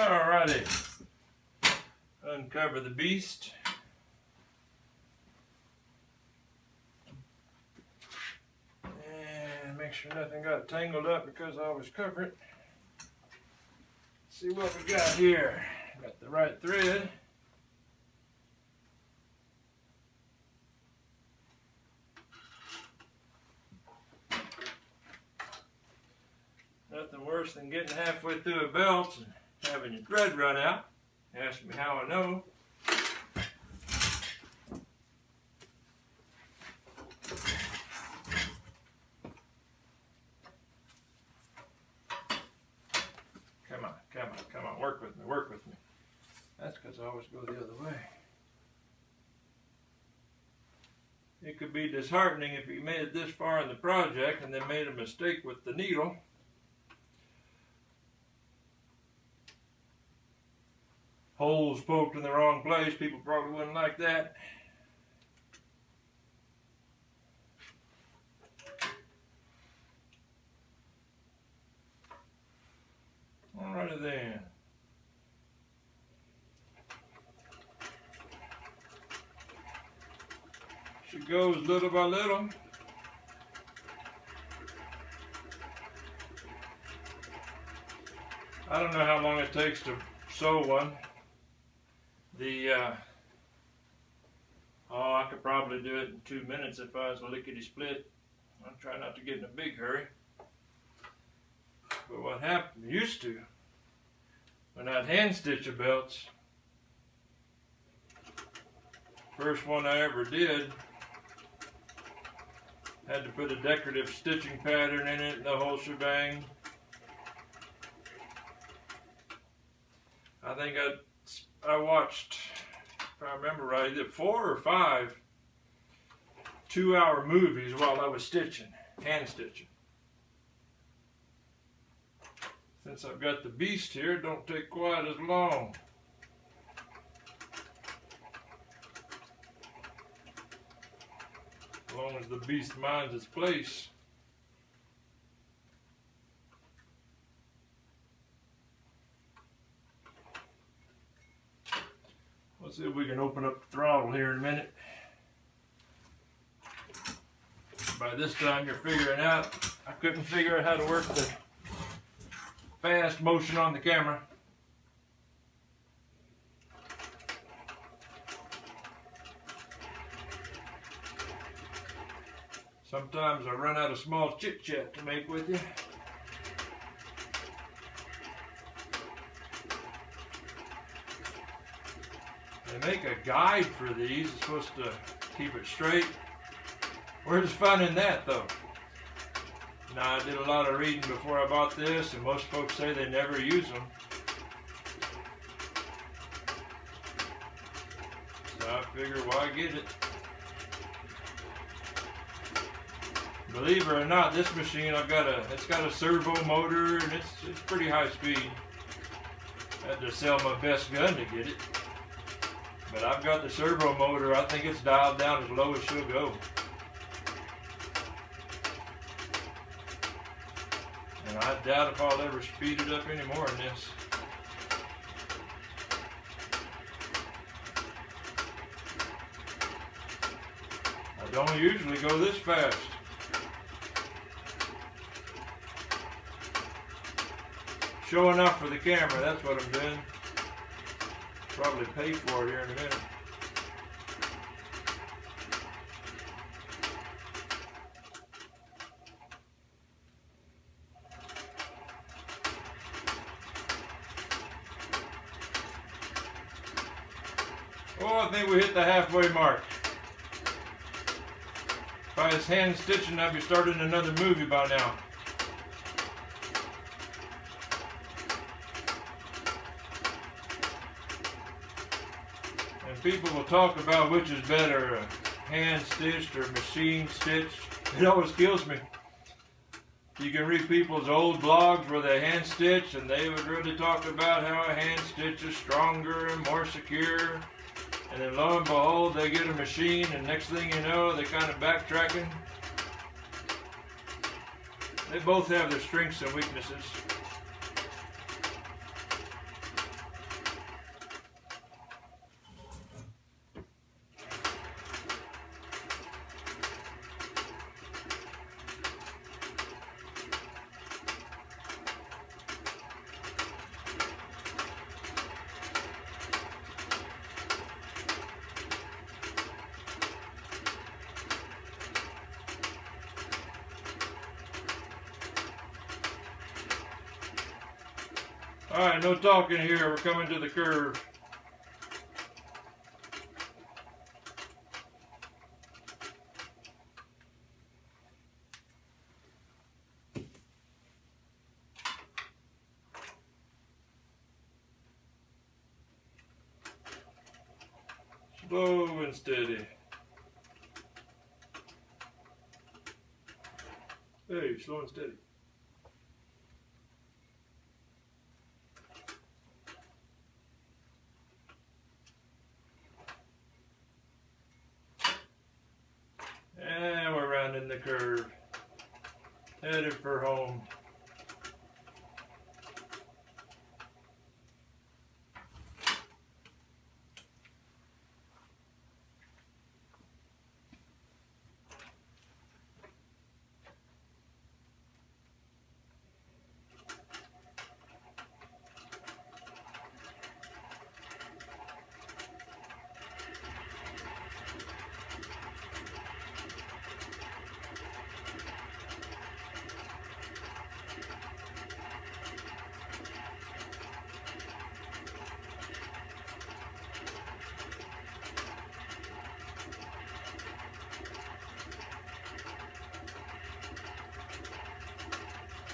Alrighty, uncover the beast. And make sure nothing got tangled up because I was covering. See what we got here. Got the right thread. Nothing worse than getting halfway through a belt and having your thread run out. Ask me how I know. Come on, work with me. That's because I always go the other way. It could be disheartening if you made it this far in the project and then made a mistake with the needle. Holes poked in the wrong place, people probably wouldn't like that. Alrighty then. She goes little by little. I don't know how long it takes to sew one. I could probably do it in 2 minutes if I was lickety split. I'll try not to get in a big hurry. But what happened used to, when I'd hand stitch your belts, first one I ever did, had to put a decorative stitching pattern in it and the whole shebang. I think I watched, if I remember right, either 4 or 5 2-hour movies while I was stitching, hand stitching. Since I've got the beast here, it don't take quite as long. As long as the beast minds its place. Let's see if we can open up the throttle here in a minute. By this time you're figuring out, I couldn't figure out how to work the fast motion on the camera. Sometimes I run out of small chit-chat to make with you. They make a guide for these. It's supposed to keep it straight. Where's the fun in that, though? Now, I did a lot of reading before I bought this, and most folks say they never use them. So I figure, why get it? Believe it or not, this machine it's got a servo motor, and it's pretty high speed. I had to sell my best gun to get it. But I've got the servo motor. I think it's dialed down as low as she'll go. And I doubt if I'll ever speed it up any more than this. I don't usually go this fast. Showing off for the camera, that's what I'm doing. Probably pay for it here in a minute. Oh, I think we hit the halfway mark. If I was hand stitching, I'd be starting another movie by now. And people will talk about which is better, hand stitched or machine stitched. It always kills me. You can read people's old blogs where they hand stitch, and they would really talk about how a hand stitch is stronger and more secure. And then lo and behold, they get a machine, and next thing you know, they're kind of backtracking. They both have their strengths and weaknesses. Alright, no talking here. We're coming to the curve. Slow and steady. Hey, slow and steady. And we're rounding the curve. Headed for home.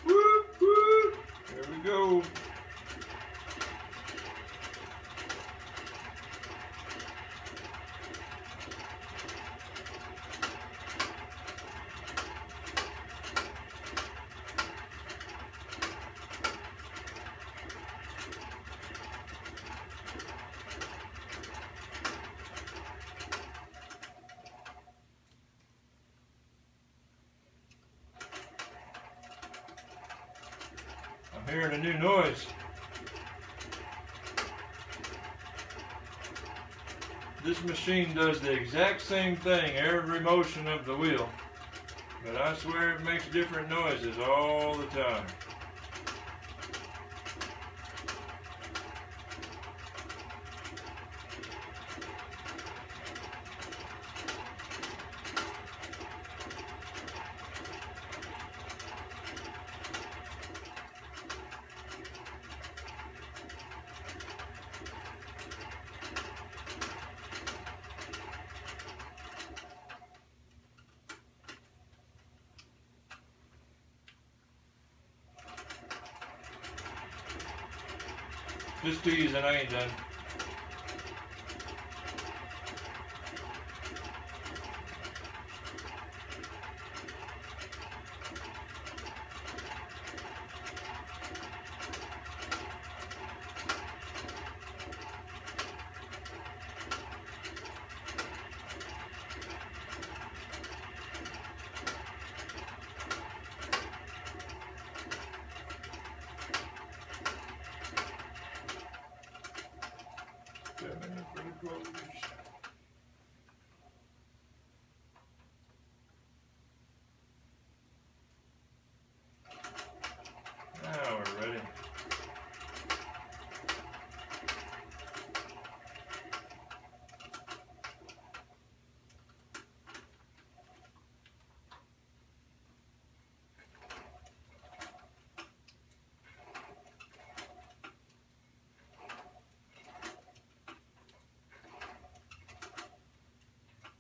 Whoop, whoop. There we go. I'm hearing a new noise. This machine does the exact same thing every motion of the wheel, but I swear it makes different noises all the time. Just teasing, I ain't done. Now we're ready.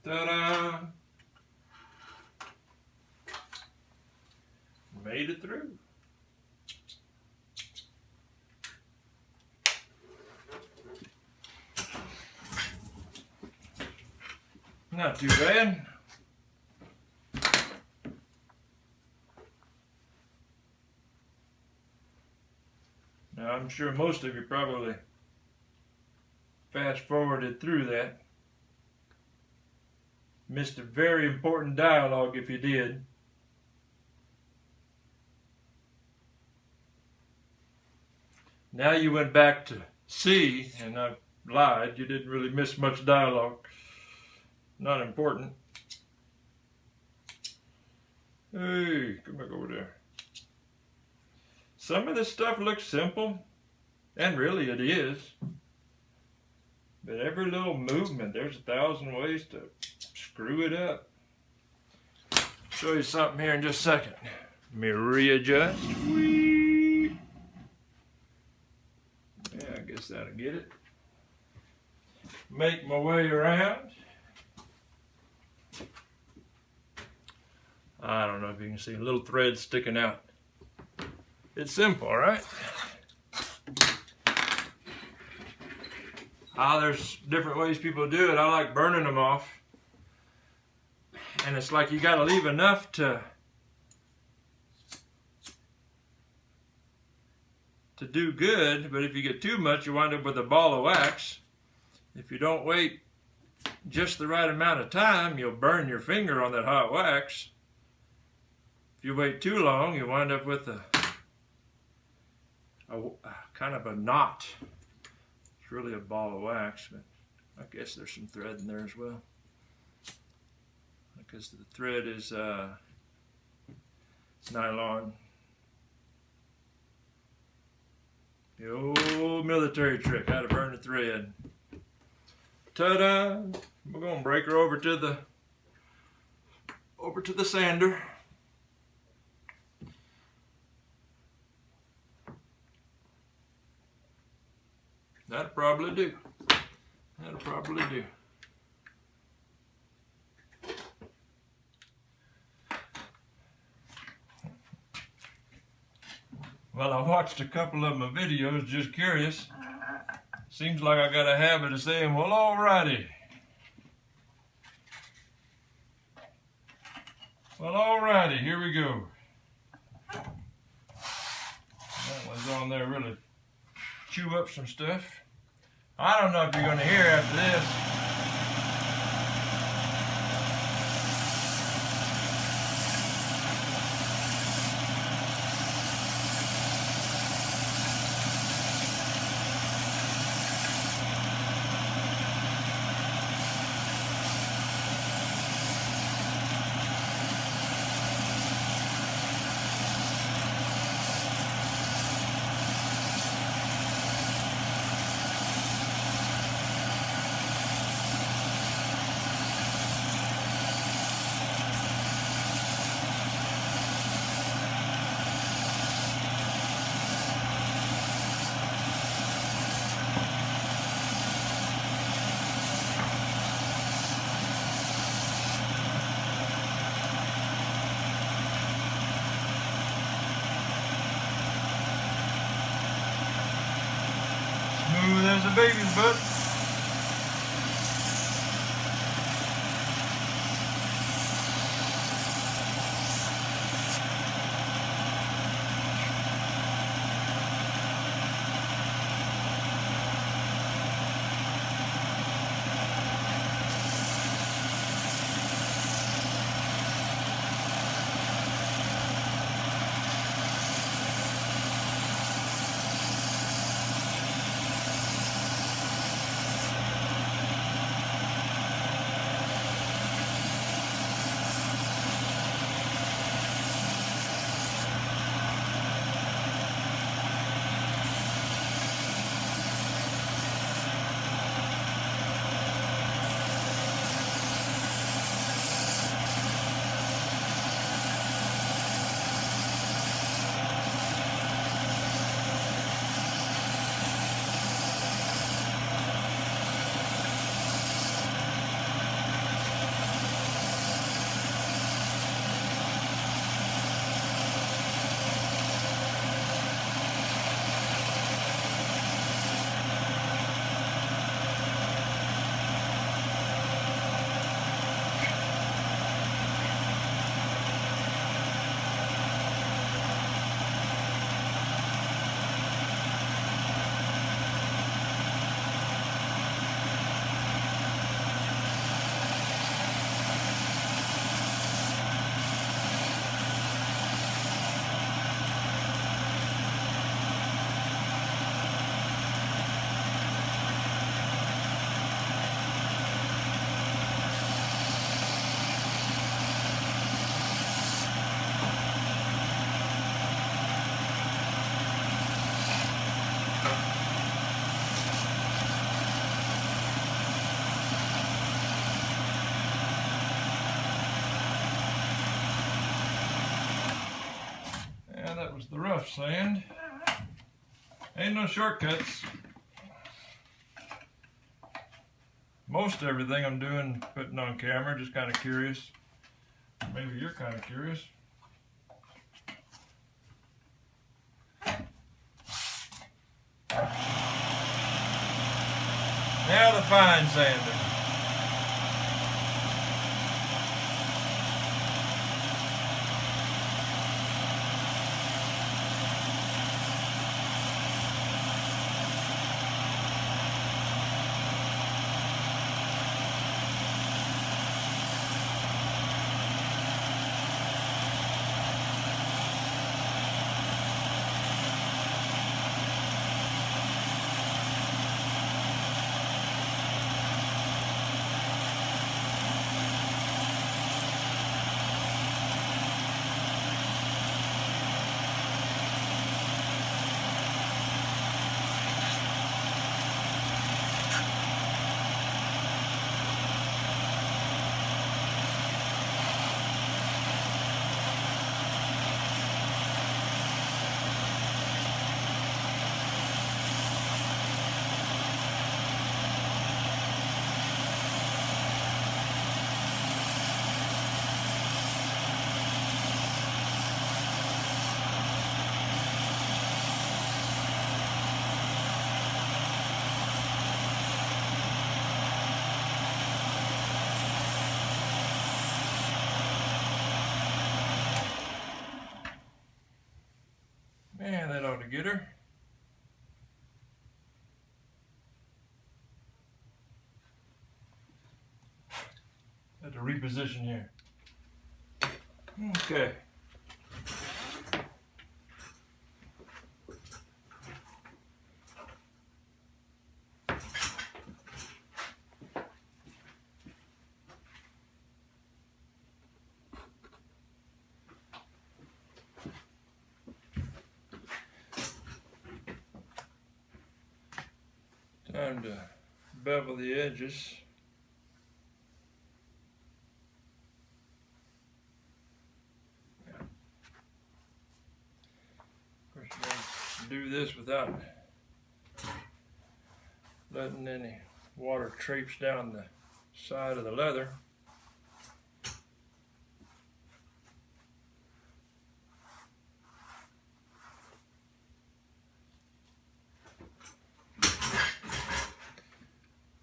Ta-da! Made it through. Not too bad. Now I'm sure most of you probably fast forwarded through that. Missed a very important dialogue if you did. Now you went back to C, and I lied. You didn't really miss much dialogue. Not important. Hey, come back over there. Some of this stuff looks simple, and really it is. But every little movement, there's 1,000 ways to screw it up. Show you something here in just a second. Let me readjust. Whee! Yeah, I guess that'll get it. Make my way around. I don't know if you can see a little thread sticking out. It's simple, right? There's different ways people do it. I like burning them off. And it's like you gotta leave enough to do good, but if you get too much, you wind up with a ball of wax. If you don't wait just the right amount of time, you'll burn your finger on that hot wax. If you wait too long, you wind up with a kind of a knot. It's really a ball of wax, but I guess there's some thread in there as well. Because the thread is nylon. The old military trick, how to burn the thread. Ta-da! We're gonna break her over to the sander. That'll probably do. That'll probably do. Well, I watched a couple of my videos, just curious. Seems like I got a habit of saying, well, alrighty. Well, alrighty, here we go. That one's on there really chew up some stuff. I don't know if you're going to hear after this. Smooth as a baby's butt. That was the rough sand. Ain't no shortcuts. most everything I'm doing, putting on camera, just kind of curious. Maybe you're kind of curious. Now the fine sander. Man, that ought to get her. Had to reposition here. Okay. Time to bevel the edges. Of course, you don't do this without letting any water traipse down the side of the leather.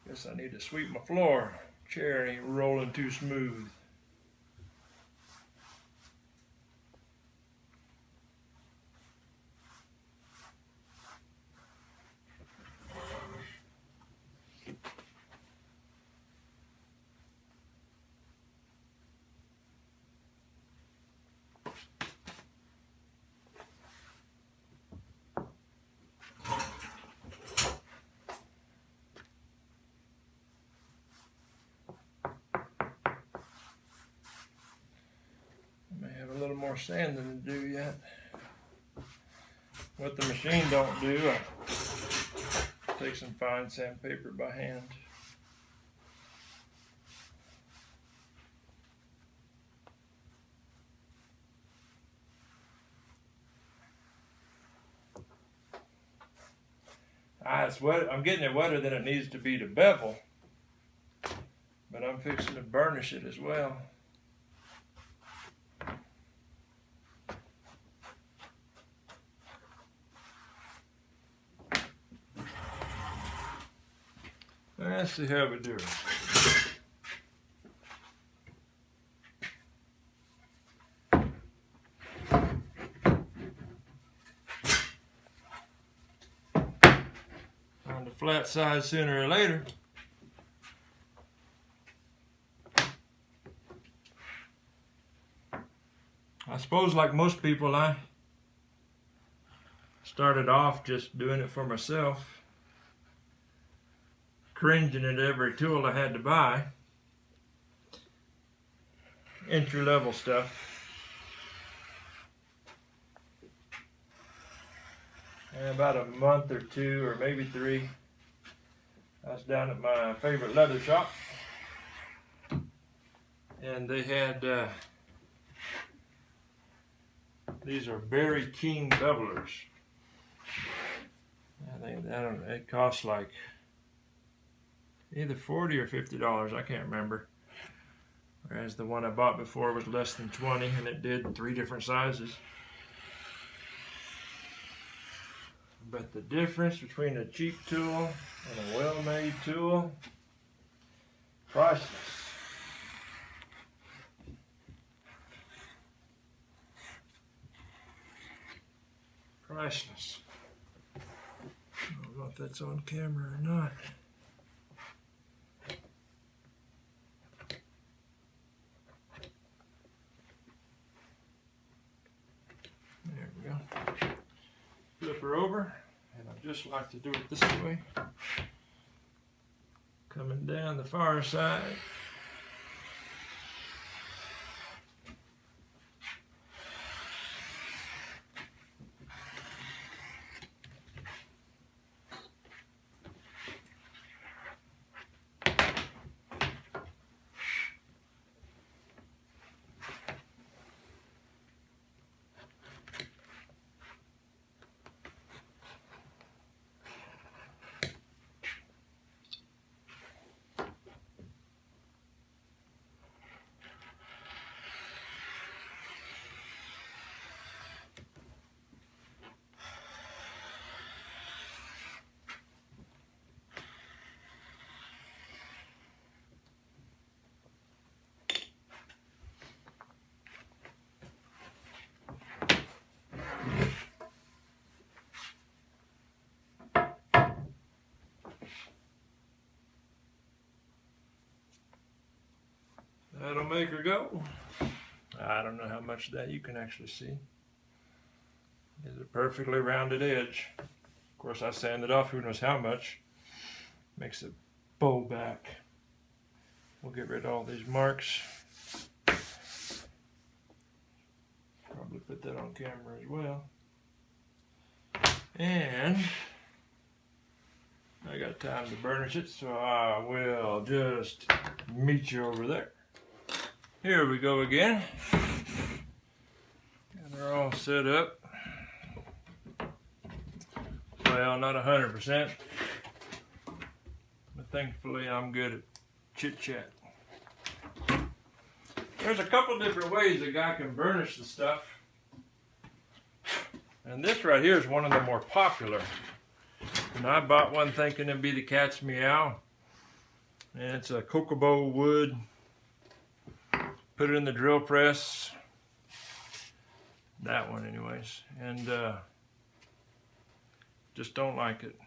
Guess I need to sweep my floor. Chair ain't rolling too smooth. A little more sanding to do yet. What the machine don't do, I take some fine sandpaper by hand. It's wet. I'm getting it wetter than it needs to be to bevel, but I'm fixing to burnish it as well. Let's see how we do it. On the flat side sooner or later. I suppose like most people, I started off just doing it for myself, cringing at every tool I had to buy. Entry-level stuff. And about a month or two, or maybe 3, I was down at my favorite leather shop, and they had these are Barry King bevelers. I think it costs like either $40 or $50, I can't remember. Whereas the one I bought before was less than 20, and it did 3 different sizes. But the difference between a cheap tool and a well-made tool, priceless. Priceless. I don't know if that's on camera or not. There we go. Flip her over, and I just like to do it this way. Coming down the far side. That'll make her go. I don't know how much of that you can actually see. It's a perfectly rounded edge. Of course, I sanded off who knows how much. Makes it bow back. We'll get rid of all these marks. Probably put that on camera as well. And I got time to burnish it, so I will just meet you over there. Here we go again. And they're all set up. Well, not 100%. But thankfully I'm good at chit-chat. There's a couple different ways a guy can burnish the stuff. And this right here is one of the more popular. And I bought one thinking it'd be the Cat's Meow. And it's a Kokobo wood. Put it in the drill press. That one anyways. And just don't like it.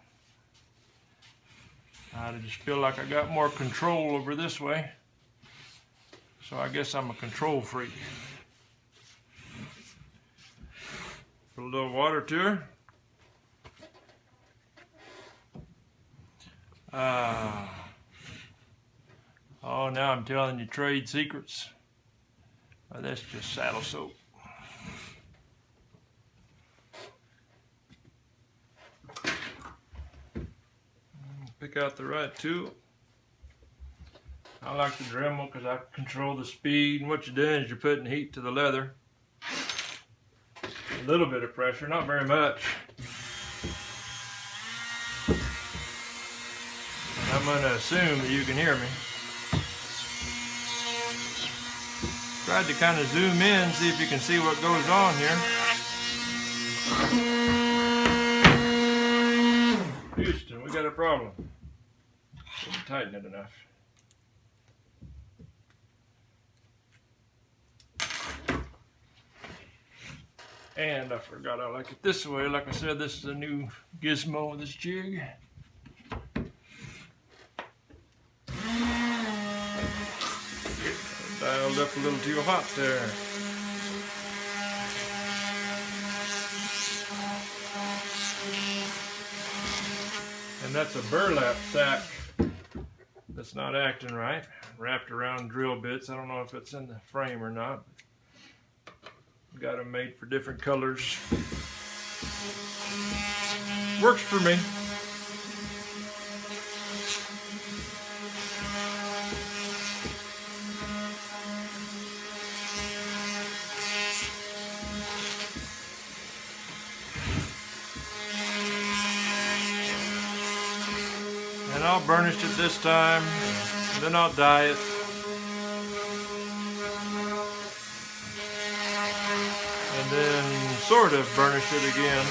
I just feel like I got more control over this way. So I guess I'm a control freak. Put a little water to her. Oh, now I'm telling you trade secrets. Oh, that's just saddle soap. Pick out the right tool. I like the Dremel because I control the speed, and what you're doing is you're putting heat to the leather. A little bit of pressure, not very much. I'm going to assume that you can hear me. Tried to kind of zoom in, see if you can see what goes on here. Houston, we got a problem. Didn't tighten it enough. And I forgot I like it this way. Like I said, this is a new gizmo with this jig. Dialed up a little too hot there. And that's a burlap sack that's not acting right. Wrapped around drill bits. I don't know if it's in the frame or not. Got them made for different colors. Works for me. And I'll burnish it this time, then I'll dye it. And then sort of burnish it again.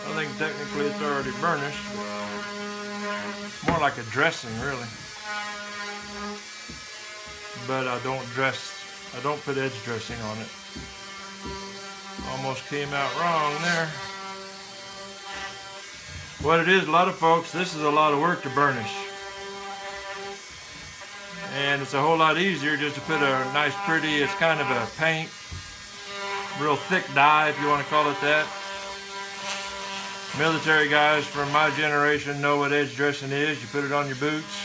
I think technically it's already burnished. More like a dressing, really. But I don't put edge dressing on it. Almost came out wrong there. What it is, a lot of folks, this is a lot of work to burnish. And it's a whole lot easier just to put a nice pretty, it's kind of a paint, real thick dye if you want to call it that. Military guys from my generation know what edge dressing is. You put it on your boots.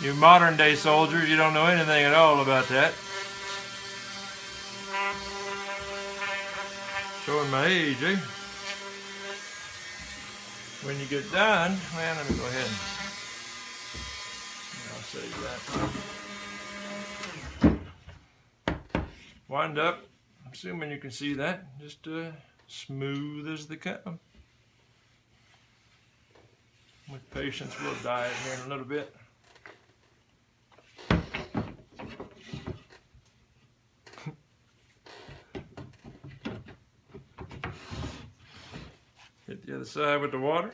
You modern day soldiers, you don't know anything at all about that. Showing my age, eh? When you get done, man, let me go ahead and I'll save that. Wind up. I'm assuming you can see that. Just smooth as they come. With patience, we'll dye it here in a little bit. Hit the other side with the water.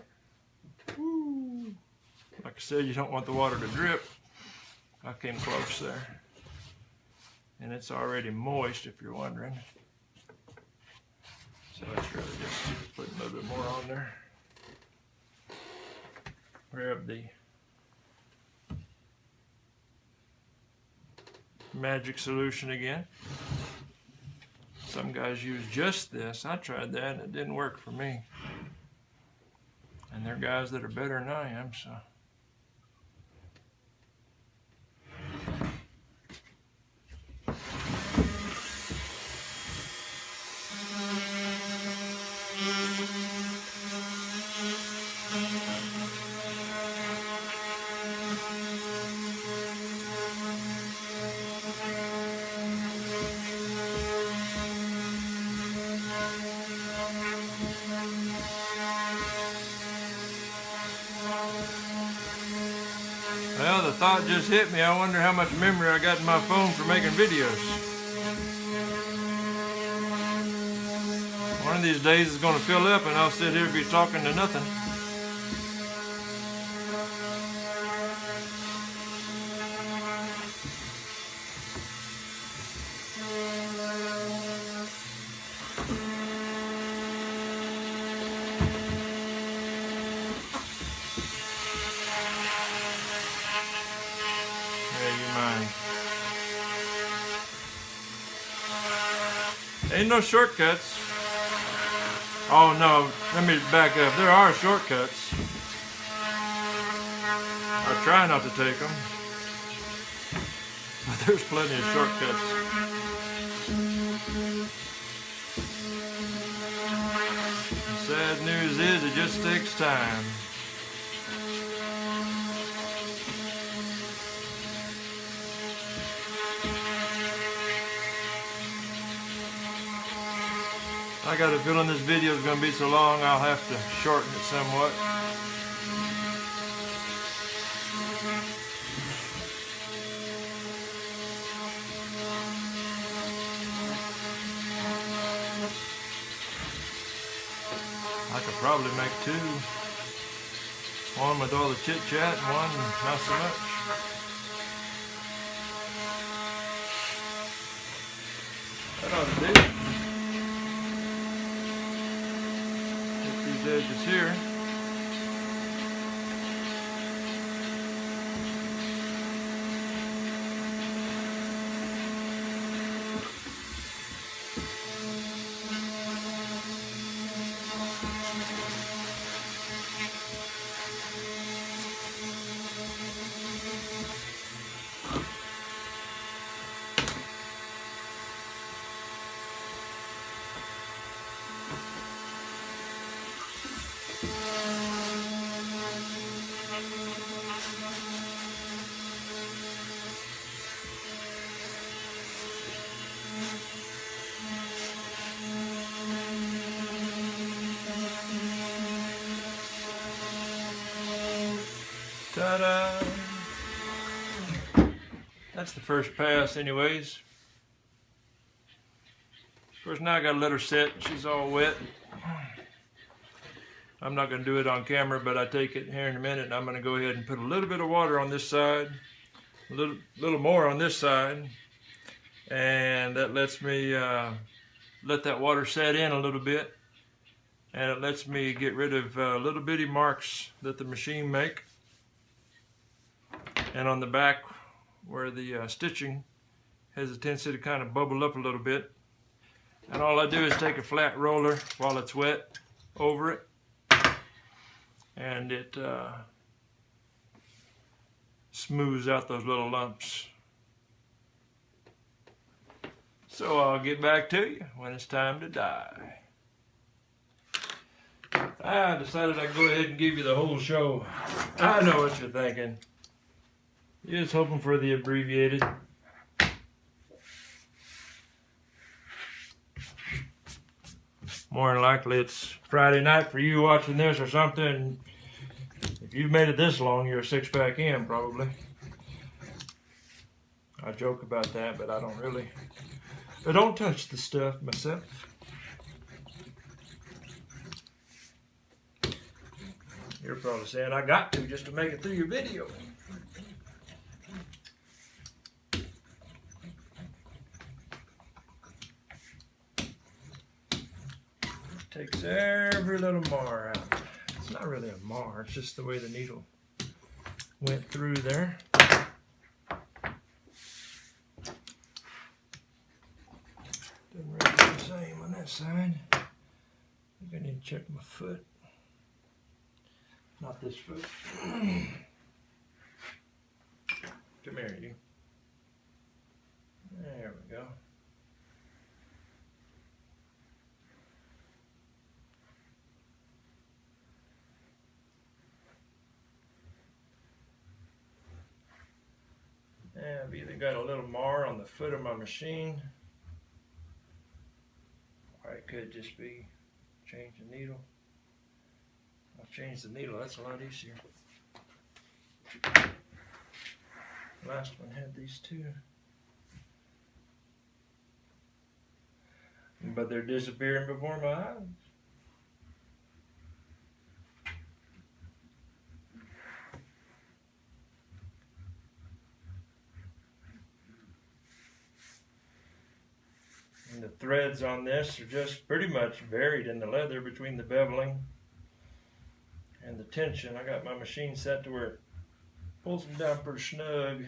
Woo. Like I said, you don't want the water to drip. I came close there. And it's already moist, if you're wondering. So that's really just putting a little bit more on there. Grab the magic solution again. Some guys use just this. I tried that and it didn't work for me. And there are guys that are better than I am, so. Well, the thought just hit me. I wonder how much memory I got in my phone for making videos. One of these days it's going to fill up and I'll sit here and be talking to nothing. Ain't no shortcuts. Oh no, let me back up. There are shortcuts. I try not to take them. But there's plenty of shortcuts. The sad news is it just takes time. I got a feeling this video is going to be so long I'll have to shorten it somewhat. I could probably make two. One with all the chit chat and one not so much. That ought to do it. Edges here. Ta-da! That's the first pass anyways. Of course, now I gotta let her sit. She's all wet. I'm not gonna do it on camera, but I take it here in a minute, and I'm gonna go ahead and put a little bit of water on this side, a little more on this side, and that lets me let that water set in a little bit, and it lets me get rid of little bitty marks that the machine make. And on the back where the stitching has a tendency to kind of bubble up a little bit. And all I do is take a flat roller while it's wet over it, and it smooths out those little lumps. So I'll get back to you when it's time to dye. I decided I'd go ahead and give you the whole show. I know what you're thinking. You're just hoping for the abbreviated. More than likely it's Friday night for you watching this or something. If you've made it this long, you're a six-pack in probably. I joke about that, but I don't touch the stuff myself. You're probably saying I got to just to make it through your video. Takes every little mar out. It's not really a mar, it's just the way the needle went through there. Doesn't really do the same on that side. I think I need to check my foot. Not this foot. Come here, you. There we go. And I've either got a little mar on the foot of my machine, or it could just be change the needle. I'll change the needle, that's a lot easier. Last one had these two. But they're disappearing before my eyes. And the threads on this are just pretty much buried in the leather between the beveling and the tension. I got my machine set to where it pulls them down pretty snug.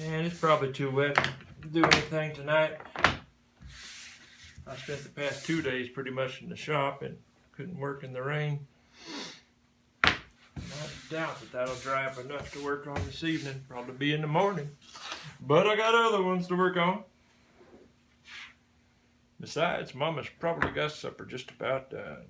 And it's probably too wet to do anything tonight. I spent the past 2 days pretty much in the shop and couldn't work in the rain. I doubt that that'll dry up enough to work on this evening. Probably be in the morning. But I got other ones to work on. Besides, Mama's probably got supper just about done.